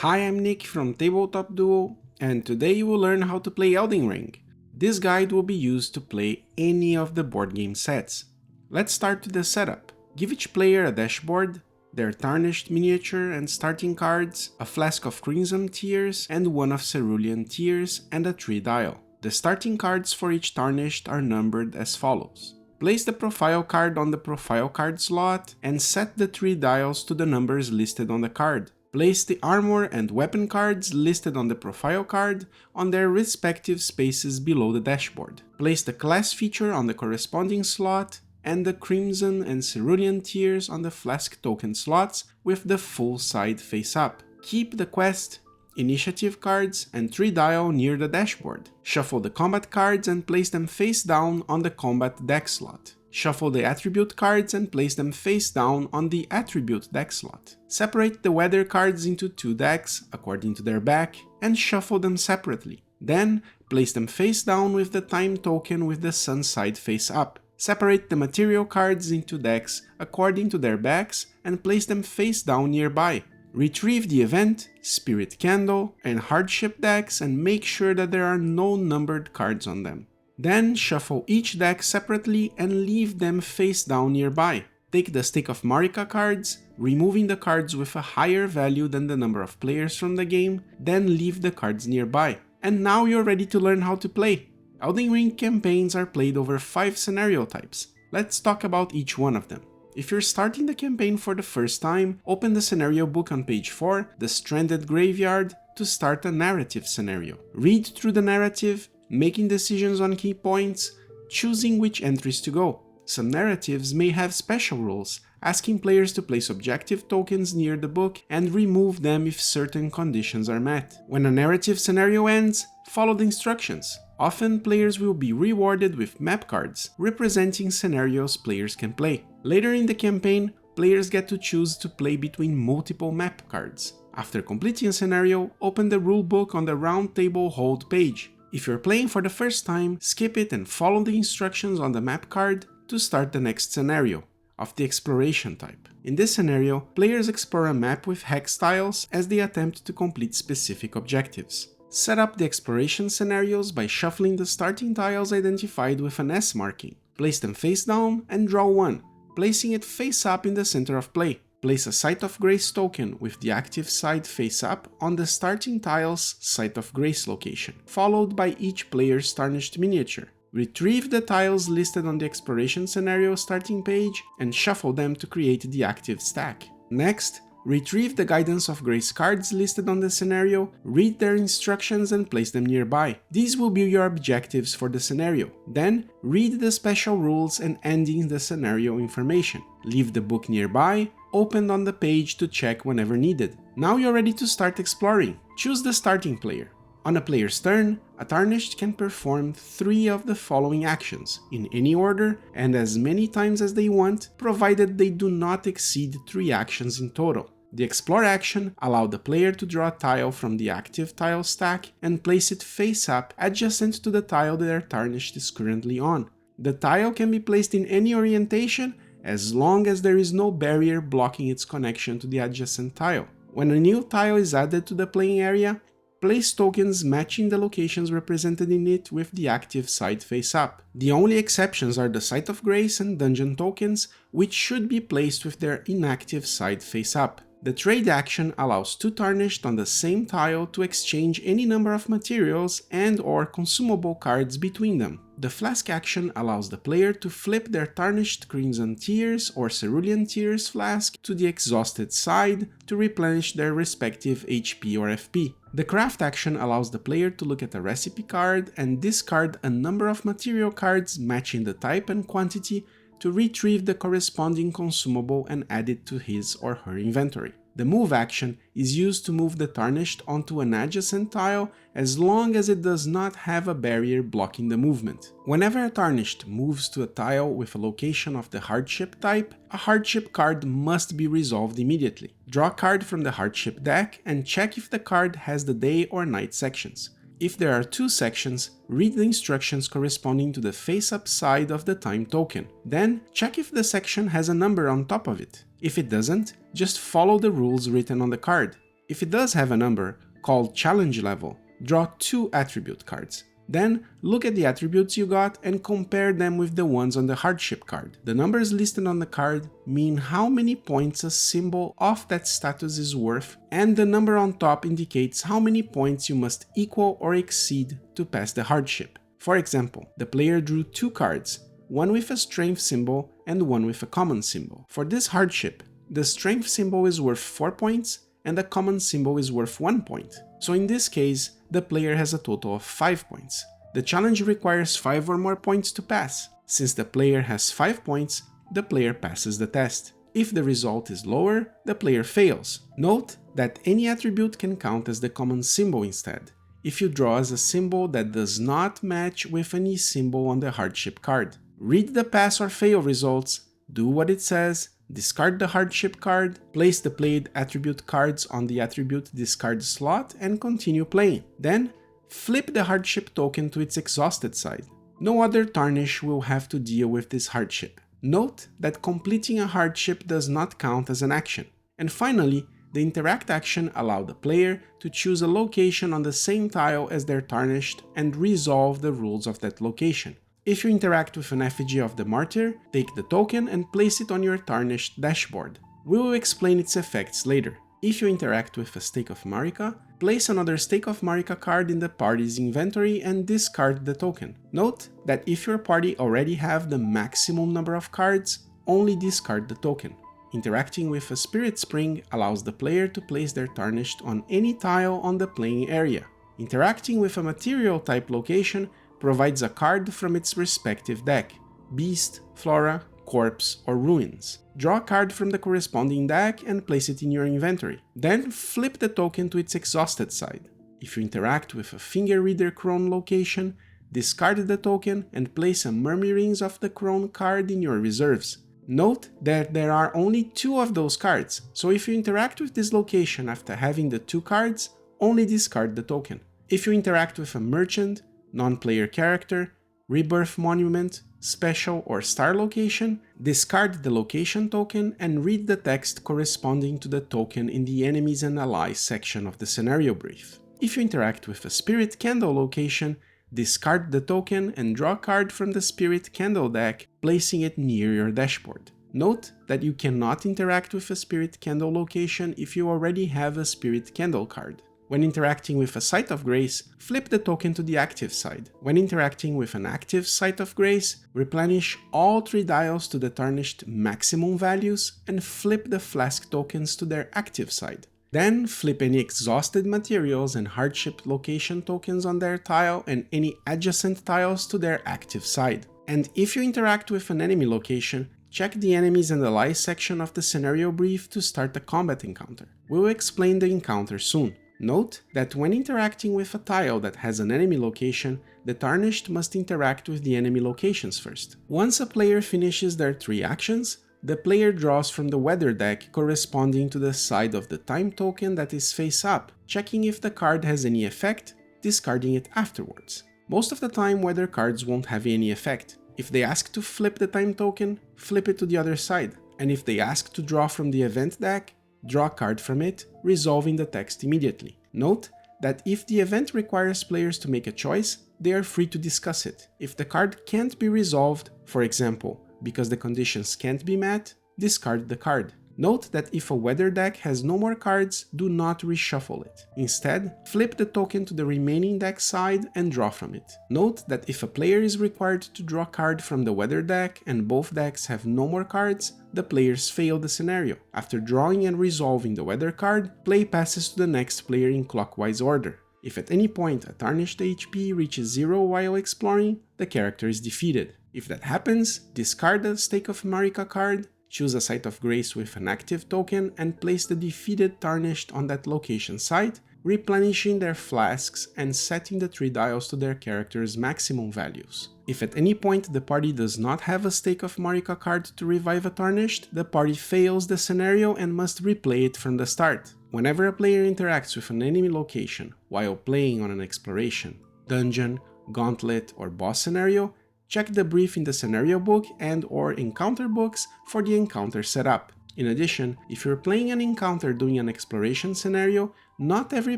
Hi, I'm Nick from Tabletop Duo, and today you will learn how to play Elden Ring. This guide will be used to play any of the board game sets. Let's start with the setup. Give each player a dashboard, their Tarnished miniature and starting cards, a flask of Crimson Tears and one of Cerulean Tears, and a 3 dial. The starting cards for each Tarnished are numbered as follows. Place the profile card on the profile card slot and set the 3 dials to the numbers listed on the card. Place the armor and weapon cards listed on the profile card on their respective spaces below the dashboard. Place the class feature on the corresponding slot and the Crimson and Cerulean Tears on the flask token slots with the full side face up. Keep the quest, initiative cards and 3 dial near the dashboard. Shuffle the combat cards and place them face down on the combat deck slot. Shuffle the attribute cards and place them face down on the attribute deck slot. Separate the weather cards into 2 decks according to their back and shuffle them separately. Then place them face down with the time token with the sun side face up. Separate the material cards into decks according to their backs and place them face down nearby. Retrieve the event, spirit candle and hardship decks and make sure that there are no numbered cards on them. Then shuffle each deck separately and leave them face down nearby. Take the Stake of Marika cards, removing the cards with a higher value than the number of players from the game, then leave the cards nearby. And now you're ready to learn how to play. Elden Ring campaigns are played over 5 scenario types. Let's talk about each one of them. If you're starting the campaign for the first time, open the scenario book on page 4, The Stranded Graveyard, to start a narrative scenario. Read through the narrative, making decisions on key points, choosing which entries to go. Some narratives may have special rules, asking players to place objective tokens near the book and remove them if certain conditions are met. When a narrative scenario ends, follow the instructions. Often, players will be rewarded with map cards, representing scenarios players can play. Later in the campaign, players get to choose to play between multiple map cards. After completing a scenario, open the rulebook on the Roundtable Hold page. If you're playing for the first time, skip it and follow the instructions on the map card to start the next scenario, of the exploration type. In this scenario, players explore a map with hex tiles as they attempt to complete specific objectives. Set up the exploration scenarios by shuffling the starting tiles identified with an S marking. Place them face down and draw one, placing it face up in the center of play. Place a Site of Grace token with the active side face up on the starting tile's Site of Grace location, followed by each player's Tarnished miniature. Retrieve the tiles listed on the exploration scenario starting page and shuffle them to create the active stack. Next, retrieve the Guidance of Grace cards listed on the scenario, read their instructions and place them nearby. These will be your objectives for the scenario. Then, read the special rules and ending the scenario information. Leave the book nearby, opened on the page to check whenever needed. Now you're ready to start exploring. Choose the starting player. On a player's turn, a Tarnished can perform 3 of the following actions, in any order and as many times as they want, provided they do not exceed 3 actions in total. The Explore action allows the player to draw a tile from the active tile stack and place it face up adjacent to the tile their Tarnished is currently on. The tile can be placed in any orientation as long as there is no barrier blocking its connection to the adjacent tile. When a new tile is added to the playing area, place tokens matching the locations represented in it with the active side face up. The only exceptions are the Site of Grace and dungeon tokens, which should be placed with their inactive side face up. The Trade action allows 2 Tarnished on the same tile to exchange any number of materials and/or consumable cards between them. The Flask action allows the player to flip their Tarnished Crimson Tears or Cerulean Tears flask to the exhausted side to replenish their respective HP or FP. The Craft action allows the player to look at a recipe card and discard a number of material cards matching the type and quantity to retrieve the corresponding consumable and add it to his or her inventory. The Move action is used to move the Tarnished onto an adjacent tile as long as it does not have a barrier blocking the movement. Whenever a Tarnished moves to a tile with a location of the hardship type, a hardship card must be resolved immediately. Draw a card from the hardship deck and check if the card has the day or night sections. If there are 2 sections, read the instructions corresponding to the face-up side of the time token. Then, check if the section has a number on top of it. If it doesn't, just follow the rules written on the card. If it does have a number, called challenge level, draw 2 attribute cards. Then, look at the attributes you got and compare them with the ones on the hardship card. The numbers listed on the card mean how many points a symbol of that status is worth, and the number on top indicates how many points you must equal or exceed to pass the hardship. For example, the player drew 2 cards, one with a strength symbol and one with a common symbol. For this hardship, the strength symbol is worth 4 points and the common symbol is worth 1 point. So in this case, the player has a total of 5 points. The challenge requires 5 or more points to pass. Since the player has 5 points, the player passes the test. If the result is lower, the player fails. Note that any attribute can count as the common symbol instead, if you draw as a symbol that does not match with any symbol on the hardship card. Read the pass or fail results, do what it says, discard the hardship card, place the played attribute cards on the attribute discard slot and continue playing. Then, flip the hardship token to its exhausted side. No other tarnish will have to deal with this hardship. Note that completing a hardship does not count as an action. And finally, the interact action allows the player to choose a location on the same tile as their tarnished and resolve the rules of that location. If you interact with an effigy of the martyr, take the token and place it on your tarnished dashboard. We will explain its effects later. If you interact with a stake of Marika, place another stake of Marika card in the party's inventory and discard the token. Note that if your party already have the maximum number of cards, only discard the token. Interacting with a spirit spring allows the player to place their tarnished on any tile on the playing area. Interacting with a material type location provides a card from its respective deck: Beast, Flora, Corpse, or Ruins. Draw a card from the corresponding deck and place it in your inventory. Then flip the token to its exhausted side. If you interact with a finger reader crone location, discard the token and place a Murmurings of the crone card in your reserves. Note that there are only 2 of those cards, so if you interact with this location after having the 2 cards, only discard the token. If you interact with a merchant, non-player character, rebirth monument, special or star location, discard the location token and read the text corresponding to the token in the enemies and allies section of the scenario brief. If you interact with a spirit candle location, discard the token and draw a card from the spirit candle deck, placing it near your dashboard. Note that you cannot interact with a spirit candle location if you already have a spirit candle card. When interacting with a Site of Grace, flip the token to the active side. When interacting with an active Site of Grace, replenish all 3 dials to the tarnished maximum values and flip the flask tokens to their active side. Then flip any exhausted materials and hardship location tokens on their tile and any adjacent tiles to their active side. And if you interact with an enemy location, check the enemies and allies section of the scenario brief to start a combat encounter. We will explain the encounter soon. Note that when interacting with a tile that has an enemy location, the tarnished must interact with the enemy locations first. Once a player finishes their 3 actions, the player draws from the weather deck corresponding to the side of the time token that is face up, checking if the card has any effect, discarding it afterwards. Most of the time weather cards won't have any effect. If they ask to flip the time token, flip it to the other side, and if they ask to draw from the event deck, draw a card from it, resolving the text immediately. Note that if the event requires players to make a choice, they are free to discuss it. If the card can't be resolved, for example, because the conditions can't be met, discard the card. Note that if a weather deck has no more cards, do not reshuffle it. Instead, flip the token to the remaining deck side and draw from it. Note that if a player is required to draw a card from the weather deck and both decks have no more cards, the players fail the scenario. After drawing and resolving the weather card, play passes to the next player in clockwise order. If at any point a tarnished HP reaches 0 while exploring, the character is defeated. If that happens, discard the Stake of Marika card, choose a Site of Grace with an active token and place the defeated tarnished on that location site, replenishing their flasks and setting the 3 dials to their character's maximum values. If at any point the party does not have a Stake of Marika card to revive a tarnished, the party fails the scenario and must replay it from the start. Whenever a player interacts with an enemy location while playing on an exploration, dungeon, gauntlet, or boss scenario, check the brief in the scenario book and/or encounter books for the encounter setup. In addition, if you're playing an encounter doing an exploration scenario, not every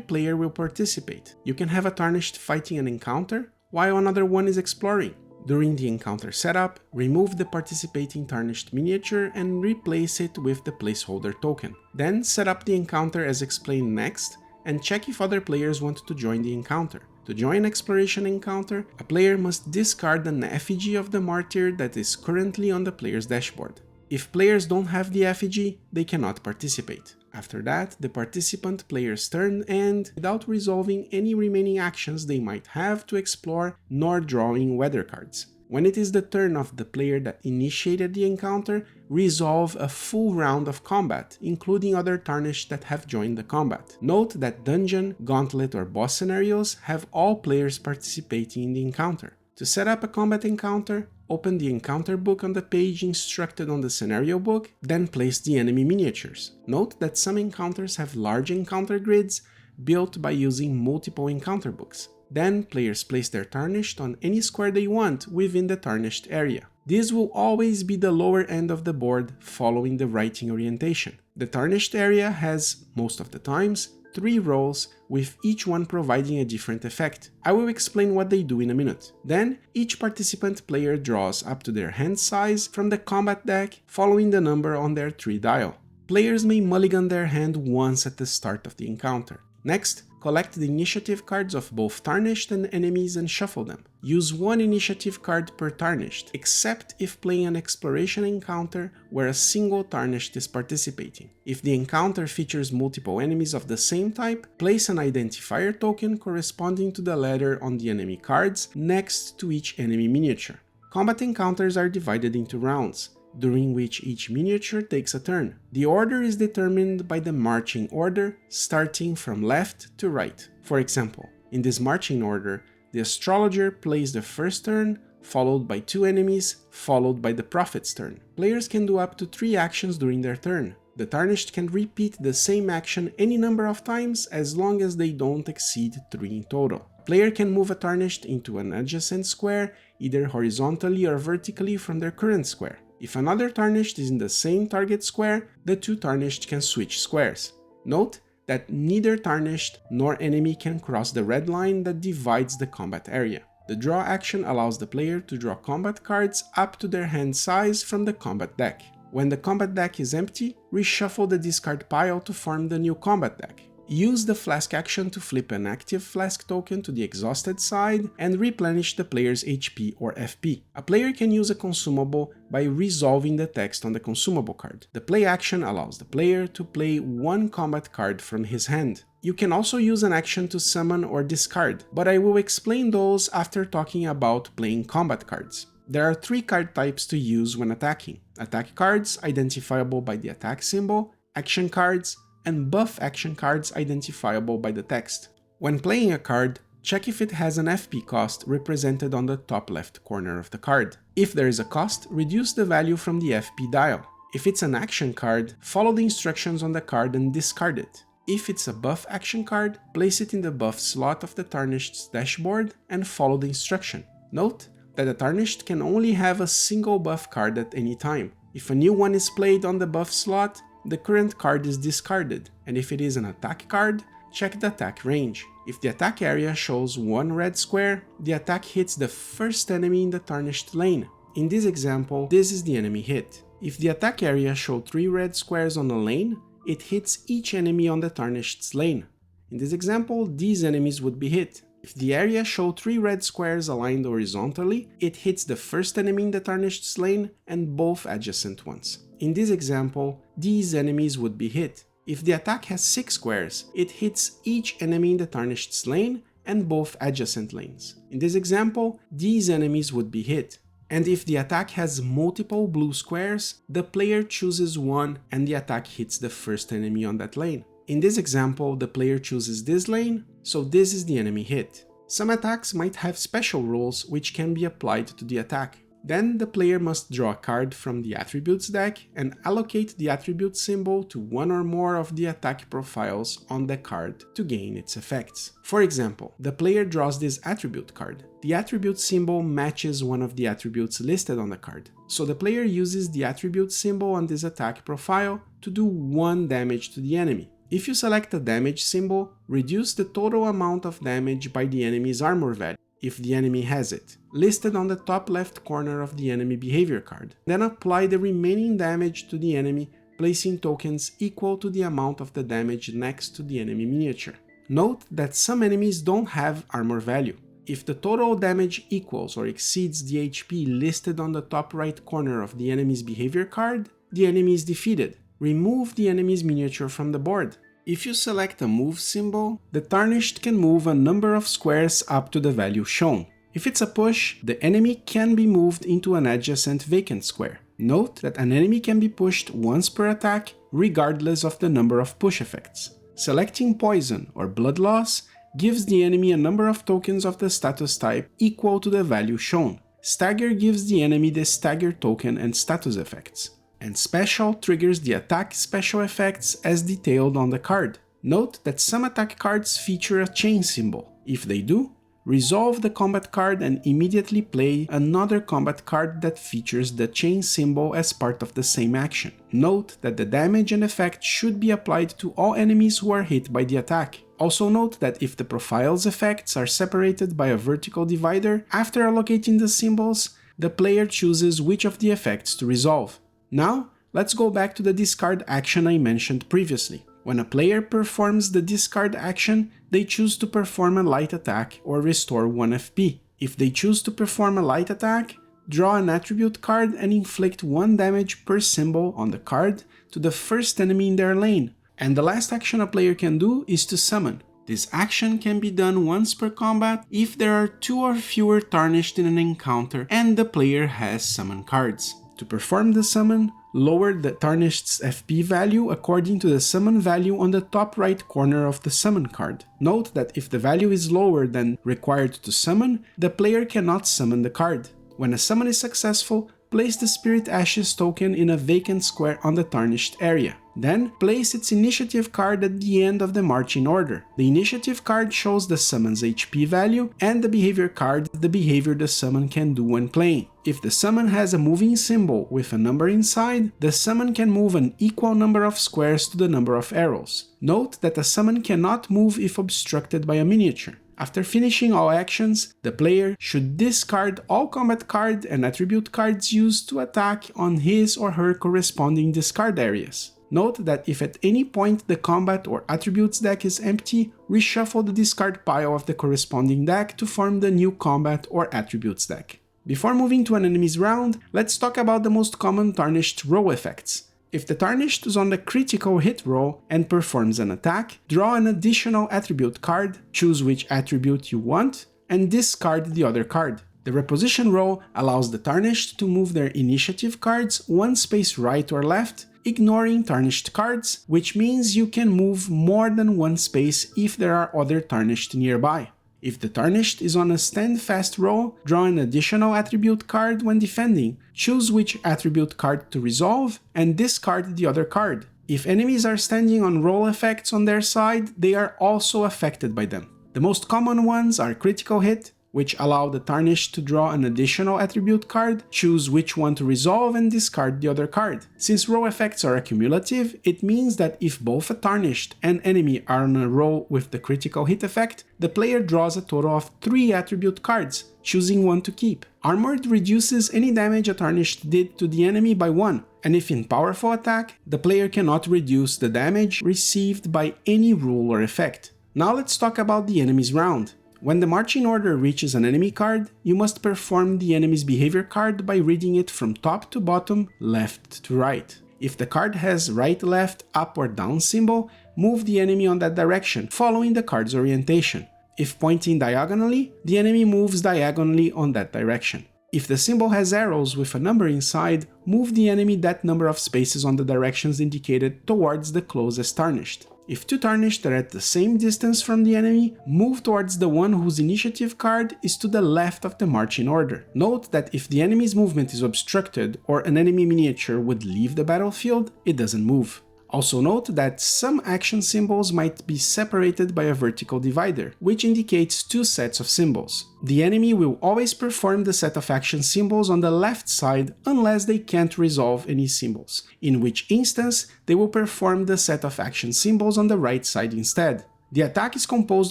player will participate. You can have a Tarnished fighting an encounter, while another one is exploring. During the encounter setup, remove the participating Tarnished miniature and replace it with the placeholder token. Then set up the encounter as explained next, and check if other players want to join the encounter. To join an exploration encounter, a player must discard an effigy of the martyr that is currently on the player's dashboard. If players don't have the effigy, they cannot participate. After that, the participant player's turn ends without resolving any remaining actions they might have to explore nor drawing weather cards. When it is the turn of the player that initiated the encounter, resolve a full round of combat, including other Tarnished that have joined the combat. Note that dungeon, gauntlet or boss scenarios have all players participating in the encounter. To set up a combat encounter, open the encounter book on the page instructed on the scenario book, then place the enemy miniatures. Note that some encounters have large encounter grids built by using multiple encounter books. Then players place their Tarnished on any square they want within the Tarnished area. This will always be the lower end of the board following the writing orientation. The Tarnished area has, most of the times, 3 roles, with each one providing a different effect. I will explain what they do in a minute. Then, each participant player draws up to their hand size from the combat deck, following the number on their 3 dial. Players may mulligan their hand once at the start of the encounter. Next, collect the initiative cards of both Tarnished and enemies and shuffle them. Use 1 initiative card per Tarnished, except if playing an exploration encounter where a single Tarnished is participating. If the encounter features multiple enemies of the same type, place an identifier token corresponding to the letter on the enemy cards next to each enemy miniature. Combat encounters are divided into rounds, during which each miniature takes a turn. The order is determined by the marching order, starting from left to right. For example, in this marching order, the astrologer plays the first turn, followed by 2 enemies, followed by the prophet's turn. Players can do up to 3 actions during their turn. The Tarnished can repeat the same action any number of times as long as they don't exceed 3 in total. Player can move a Tarnished into an adjacent square, either horizontally or vertically from their current square. If another Tarnished is in the same target square, the 2 Tarnished can switch squares. Note that neither Tarnished nor enemy can cross the red line that divides the combat area. The draw action allows the player to draw combat cards up to their hand size from the combat deck. When the combat deck is empty, reshuffle the discard pile to form the new combat deck. Use the flask action to flip an active flask token to the exhausted side and replenish the player's HP or FP. A player can use a consumable by resolving the text on the consumable card. The play action allows the player to play 1 combat card from his hand. You can also use an action to summon or discard, but I will explain those after talking about playing combat cards. There are 3 card types to use when attacking: attack cards identifiable by the attack symbol, action cards, and buff action cards identifiable by the text. When playing a card, check if it has an FP cost represented on the top left corner of the card. If there is a cost, reduce the value from the FP dial. If it's an action card, follow the instructions on the card and discard it. If it's a buff action card, place it in the buff slot of the Tarnished's dashboard and follow the instruction. Note that the Tarnished can only have a single buff card at any time. If a new one is played on the buff slot, the current card is discarded, and if it is an attack card, check the attack range. If the attack area shows 1 red square, the attack hits the first enemy in the Tarnished lane. In this example, this is the enemy hit. If the attack area shows 3 red squares on a lane, it hits each enemy on the Tarnished's lane. In this example, these enemies would be hit. If the area shows 3 red squares aligned horizontally, it hits the first enemy in the Tarnished's lane and both adjacent ones. In this example, these enemies would be hit. If the attack has 6 squares, it hits each enemy in the Tarnished's lane and both adjacent lanes. In this example, these enemies would be hit. And if the attack has multiple blue squares, the player chooses one and the attack hits the first enemy on that lane. In this example, the player chooses this lane, so this is the enemy hit. Some attacks might have special rules which can be applied to the attack. Then the player must draw a card from the attributes deck and allocate the attribute symbol to one or more of the attack profiles on the card to gain its effects. For example, the player draws this attribute card. The attribute symbol matches one of the attributes listed on the card, so the player uses the attribute symbol on this attack profile to do 1 damage to the enemy. If you select a damage symbol, reduce the total amount of damage by the enemy's armor value, if the enemy has it, listed on the top left corner of the enemy behavior card. Then apply the remaining damage to the enemy, placing tokens equal to the amount of the damage next to the enemy miniature. Note that some enemies don't have armor value. If the total damage equals or exceeds the HP listed on the top right corner of the enemy's behavior card, the enemy is defeated. Remove the enemy's miniature from the board. If you select a move symbol, the Tarnished can move a number of squares up to the value shown. If it's a push, the enemy can be moved into an adjacent vacant square. Note that an enemy can be pushed once per attack, regardless of the number of push effects. Selecting poison or blood loss gives the enemy a number of tokens of the status type equal to the value shown. Stagger gives the enemy the stagger token and status effects. And special triggers the attack special effects as detailed on the card. Note that some attack cards feature a chain symbol. If they do, resolve the combat card and immediately play another combat card that features the chain symbol as part of the same action. Note that the damage and effect should be applied to all enemies who are hit by the attack. Also note that if the profile's effects are separated by a vertical divider, after allocating the symbols, the player chooses which of the effects to resolve. Now, let's go back to the discard action I mentioned previously. When a player performs the discard action, they choose to perform a light attack or restore 1 FP. If they choose to perform a light attack, draw an attribute card and inflict 1 damage per symbol on the card to the first enemy in their lane. And the last action a player can do is to summon. This action can be done once per combat if there are 2 or fewer Tarnished in an encounter and the player has summon cards. To perform the summon, lower the Tarnished's FP value according to the summon value on the top right corner of the summon card. Note that if the value is lower than required to summon, the player cannot summon the card. When a summon is successful, place the Spirit Ashes token in a vacant square on the Tarnished area. Then, place its initiative card at the end of the marching order. The initiative card shows the summon's HP value, and the behavior card the behavior the summon can do when playing. If the summon has a moving symbol with a number inside, the summon can move an equal number of squares to the number of arrows. Note that a summon cannot move if obstructed by a miniature. After finishing all actions, the player should discard all combat card and attribute cards used to attack on his or her corresponding discard areas. Note that if at any point the combat or attributes deck is empty, reshuffle the discard pile of the corresponding deck to form the new combat or attributes deck. Before moving to an enemy's round, let's talk about the most common Tarnished roll effects. If the Tarnished is on the critical hit roll and performs an attack, draw an additional attribute card, choose which attribute you want, and discard the other card. The reposition roll allows the Tarnished to move their initiative cards 1 space right or left, ignoring Tarnished cards, which means you can move more than 1 space if there are other Tarnished nearby. If the Tarnished is on a stand fast roll, draw an additional attribute card when defending, choose which attribute card to resolve, and discard the other card. If enemies are standing on roll effects on their side, they are also affected by them. The most common ones are critical hit, which allow the Tarnished to draw an additional attribute card, choose which one to resolve, and discard the other card. Since roll effects are accumulative, it means that if both a Tarnished and enemy are on a roll with the critical hit effect, the player draws a total of 3 attribute cards, choosing one to keep. Armored reduces any damage a Tarnished did to the enemy by 1, and if in powerful attack, the player cannot reduce the damage received by any rule or effect. Now let's talk about the enemy's round. When the marching order reaches an enemy card, you must perform the enemy's behavior card by reading it from top to bottom, left to right. If the card has right, left, up or down symbol, move the enemy on that direction, following the card's orientation. If pointing diagonally, the enemy moves diagonally on that direction. If the symbol has arrows with a number inside, move the enemy that number of spaces on the directions indicated towards the closest Tarnished. If two Tarnished are at the same distance from the enemy, move towards the one whose initiative card is to the left of the marching order. Note that if the enemy's movement is obstructed or an enemy miniature would leave the battlefield, it doesn't move. Also note that some action symbols might be separated by a vertical divider, which indicates two sets of symbols. The enemy will always perform the set of action symbols on the left side unless they can't resolve any symbols, in which instance they will perform the set of action symbols on the right side instead. The attack is composed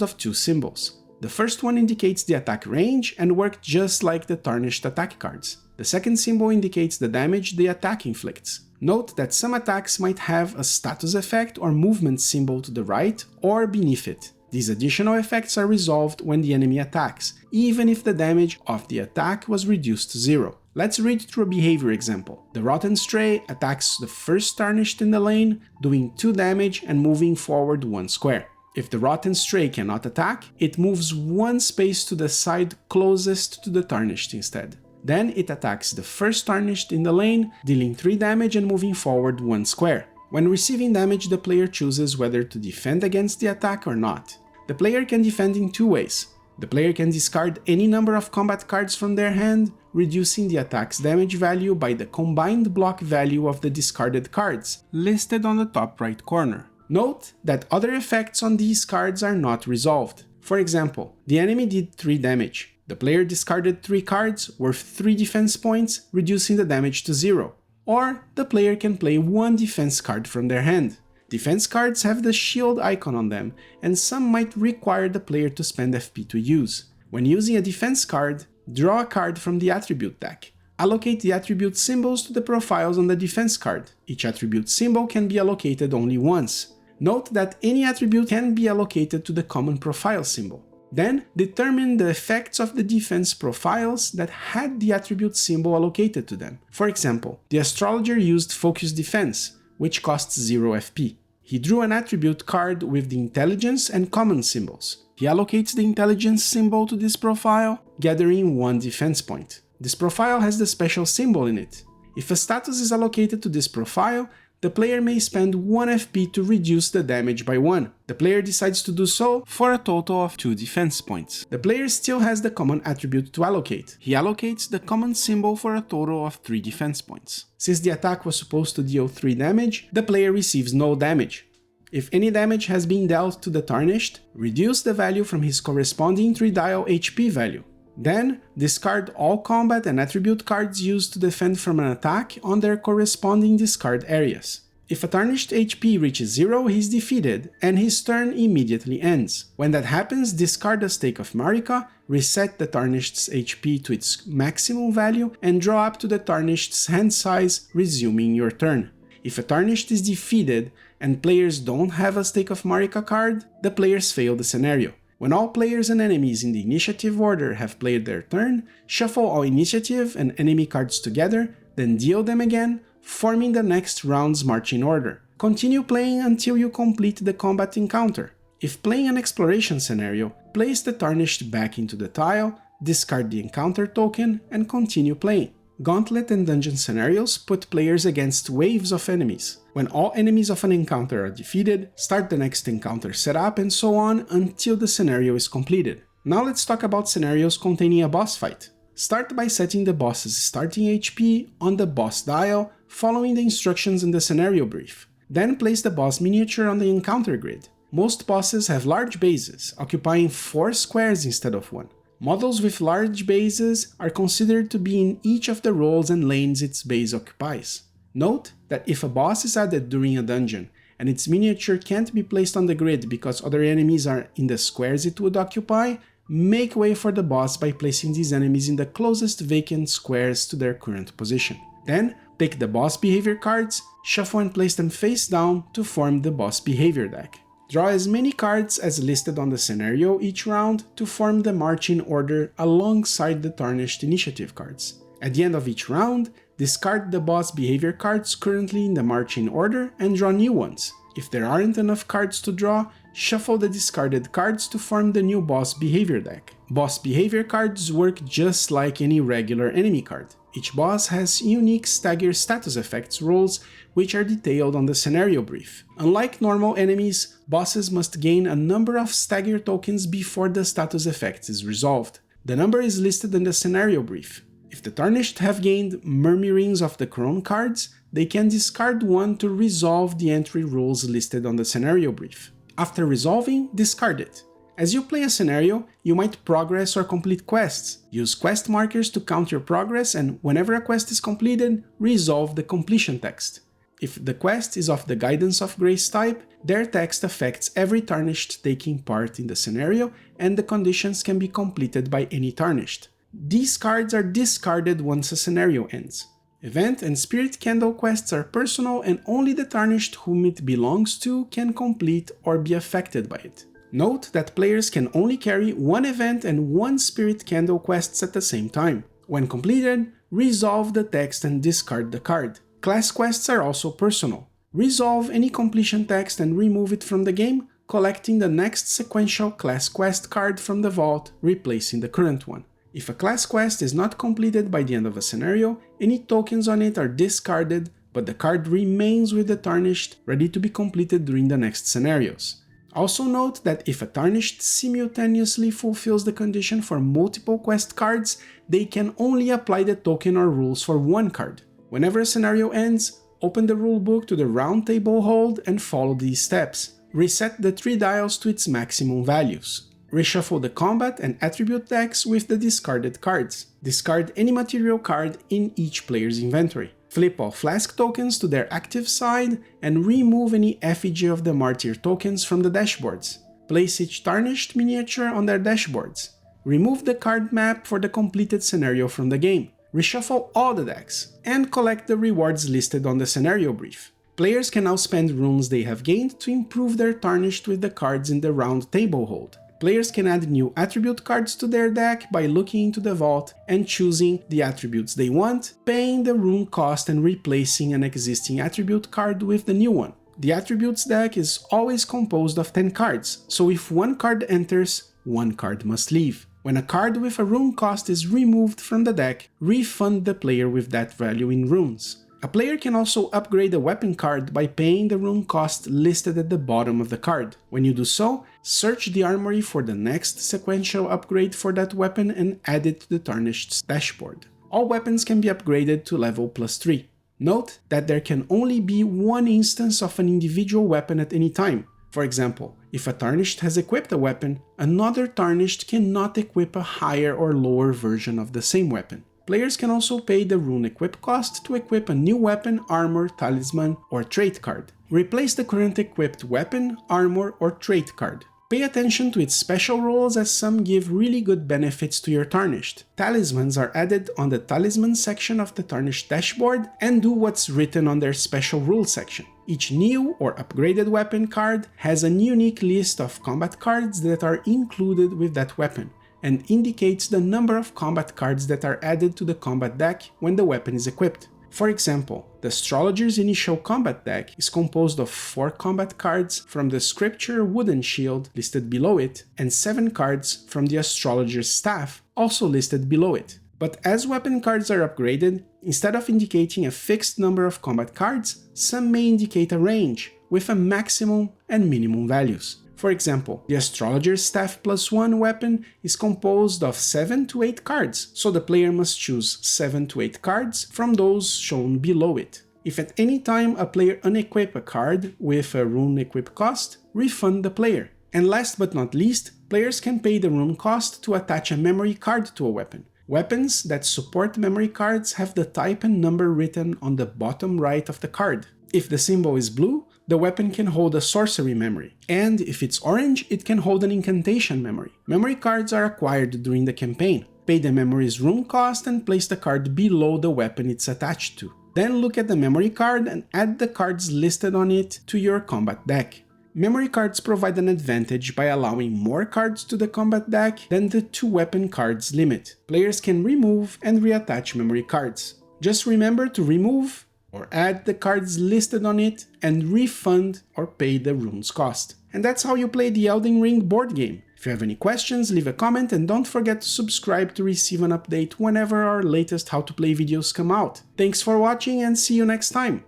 of two symbols. The first one indicates the attack range and works just like the Tarnished attack cards. The second symbol indicates the damage the attack inflicts. Note that some attacks might have a status effect or movement symbol to the right or beneath it. These additional effects are resolved when the enemy attacks, even if the damage of the attack was reduced to 0. Let's read through a behavior example. The Rotten Stray attacks the first Tarnished in the lane, doing 2 damage and moving forward 1 square. If the Rotten Stray cannot attack, it moves 1 space to the side closest to the Tarnished instead. Then it attacks the first Tarnished in the lane, dealing 3 damage and moving forward 1 square. When receiving damage, the player chooses whether to defend against the attack or not. The player can defend in 2 ways. The player can discard any number of combat cards from their hand, reducing the attack's damage value by the combined block value of the discarded cards, listed on the top right corner. Note that other effects on these cards are not resolved. For example, the enemy did 3 damage. The player discarded 3 cards worth 3 defense points, reducing the damage to 0. Or the player can play 1 defense card from their hand. Defense cards have the shield icon on them, and some might require the player to spend FP to use. When using a defense card, draw a card from the attribute deck. Allocate the attribute symbols to the profiles on the defense card. Each attribute symbol can be allocated only once. Note that any attribute can be allocated to the common profile symbol. Then, determine the effects of the defense profiles that had the attribute symbol allocated to them. For example, the astrologer used Focus Defense, which costs 0 FP. He drew an attribute card with the intelligence and common symbols. He allocates the intelligence symbol to this profile, gathering 1 defense point. This profile has the special symbol in it. If a status is allocated to this profile, the player may spend 1 FP to reduce the damage by 1. The player decides to do so for a total of 2 defense points. The player still has the common attribute to allocate. He allocates the common symbol for a total of 3 defense points. Since the attack was supposed to deal 3 damage, the player receives no damage. If any damage has been dealt to the Tarnished, reduce the value from his corresponding 3-dial HP value. Then, discard all combat and attribute cards used to defend from an attack on their corresponding discard areas. If a Tarnished HP reaches 0, he is defeated, and his turn immediately ends. When that happens, discard a Stake of Marika, reset the Tarnished's HP to its maximum value, and draw up to the Tarnished's hand size, resuming your turn. If a Tarnished is defeated, and players don't have a Stake of Marika card, the players fail the scenario. When all players and enemies in the initiative order have played their turn, shuffle all initiative and enemy cards together, then deal them again, forming the next round's marching order. Continue playing until you complete the combat encounter. If playing an exploration scenario, place the Tarnished back into the tile, discard the encounter token, and continue playing. Gauntlet and dungeon scenarios put players against waves of enemies. When all enemies of an encounter are defeated, start the next encounter setup and so on until the scenario is completed. Now let's talk about scenarios containing a boss fight. Start by setting the boss's starting HP on the boss dial, following the instructions in the scenario brief. Then place the boss miniature on the encounter grid. Most bosses have large bases, occupying 4 squares instead of 1. Models with large bases are considered to be in each of the roles and lanes its base occupies. Note that if a boss is added during a dungeon and its miniature can't be placed on the grid because other enemies are in the squares it would occupy, make way for the boss by placing these enemies in the closest vacant squares to their current position. Then, take the boss behavior cards, shuffle and place them face down to form the boss behavior deck. Draw as many cards as listed on the scenario each round to form the marching order alongside the Tarnished initiative cards. At the end of each round, discard the boss behavior cards currently in the marching order and draw new ones. If there aren't enough cards to draw, shuffle the discarded cards to form the new boss behavior deck. Boss behavior cards work just like any regular enemy card. Each boss has unique stagger status effects rolls which are detailed on the scenario brief. Unlike normal enemies, bosses must gain a number of stagger tokens before the status effect is resolved. The number is listed in the scenario brief. If the Tarnished have gained Murmurings of the Crone cards, they can discard one to resolve the entry rules listed on the scenario brief. After resolving, discard it. As you play a scenario, you might progress or complete quests. Use quest markers to count your progress, and whenever a quest is completed, resolve the completion text. If the quest is of the Guidance of Grace type, their text affects every Tarnished taking part in the scenario, and the conditions can be completed by any Tarnished. These cards are discarded once a scenario ends. Event and Spirit Candle quests are personal, and only the Tarnished whom it belongs to can complete or be affected by it. Note that players can only carry one event and one Spirit Candle quests at the same time. When completed, resolve the text and discard the card. Class quests are also personal. Resolve any completion text and remove it from the game, collecting the next sequential class quest card from the vault, replacing the current one. If a class quest is not completed by the end of a scenario, any tokens on it are discarded, but the card remains with the Tarnished, ready to be completed during the next scenarios. Also note that if a Tarnished simultaneously fulfills the condition for multiple quest cards, they can only apply the token or rules for one card. Whenever a scenario ends, open the rulebook to the Roundtable Hold and follow these steps. Reset the 3 dials to its maximum values. Reshuffle the combat and attribute decks with the discarded cards. Discard any material card in each player's inventory. Flip all flask tokens to their active side and remove any effigy of the martyr tokens from the dashboards. Place each Tarnished miniature on their dashboards. Remove the card map for the completed scenario from the game. Reshuffle all the decks, and collect the rewards listed on the scenario brief. Players can now spend runes they have gained to improve their Tarnished with the cards in the Roundtable Hold. Players can add new attribute cards to their deck by looking into the vault and choosing the attributes they want, paying the rune cost and replacing an existing attribute card with the new one. The attributes deck is always composed of 10 cards, so if one card enters, one card must leave. When a card with a rune cost is removed from the deck, refund the player with that value in runes. A player can also upgrade a weapon card by paying the rune cost listed at the bottom of the card. When you do so, search the armory for the next sequential upgrade for that weapon and add it to the Tarnished's dashboard. All weapons can be upgraded to level +3. Note that there can only be one instance of an individual weapon at any time. For example, if a Tarnished has equipped a weapon, another Tarnished cannot equip a higher or lower version of the same weapon. Players can also pay the rune equip cost to equip a new weapon, armor, talisman, or trait card. Replace the current equipped weapon, armor, or trait card. Pay attention to its special rolls, as some give really good benefits to your Tarnished. Talismans are added on the Talisman section of the Tarnished dashboard and do what's written on their special rules section. Each new or upgraded weapon card has a unique list of combat cards that are included with that weapon, and indicates the number of combat cards that are added to the combat deck when the weapon is equipped. For example, the Astrologer's initial combat deck is composed of 4 combat cards from the Scripture Wooden Shield listed below it, and 7 cards from the Astrologer's Staff also listed below it. But as weapon cards are upgraded, instead of indicating a fixed number of combat cards, some may indicate a range, with a maximum and minimum values. For example, the Astrologer's Staff +1 weapon is composed of 7 to 8 cards, so the player must choose 7 to 8 cards from those shown below it. If at any time a player unequip a card with a rune equip cost, refund the player. And last but not least, players can pay the rune cost to attach a memory card to a weapon. Weapons that support memory cards have the type and number written on the bottom right of the card. If the symbol is blue, the weapon can hold a sorcery memory, and if it's orange, it can hold an incantation memory. Memory cards are acquired during the campaign. Pay the memory's rune cost and place the card below the weapon it's attached to. Then look at the memory card and add the cards listed on it to your combat deck. Memory cards provide an advantage by allowing more cards to the combat deck than the 2 weapon cards limit. Players can remove and reattach memory cards. Just remember to remove, or add the cards listed on it and refund or pay the rune's cost. And that's how you play the Elden Ring board game. If you have any questions, leave a comment and don't forget to subscribe to receive an update whenever our latest how to play videos come out. Thanks for watching and see you next time!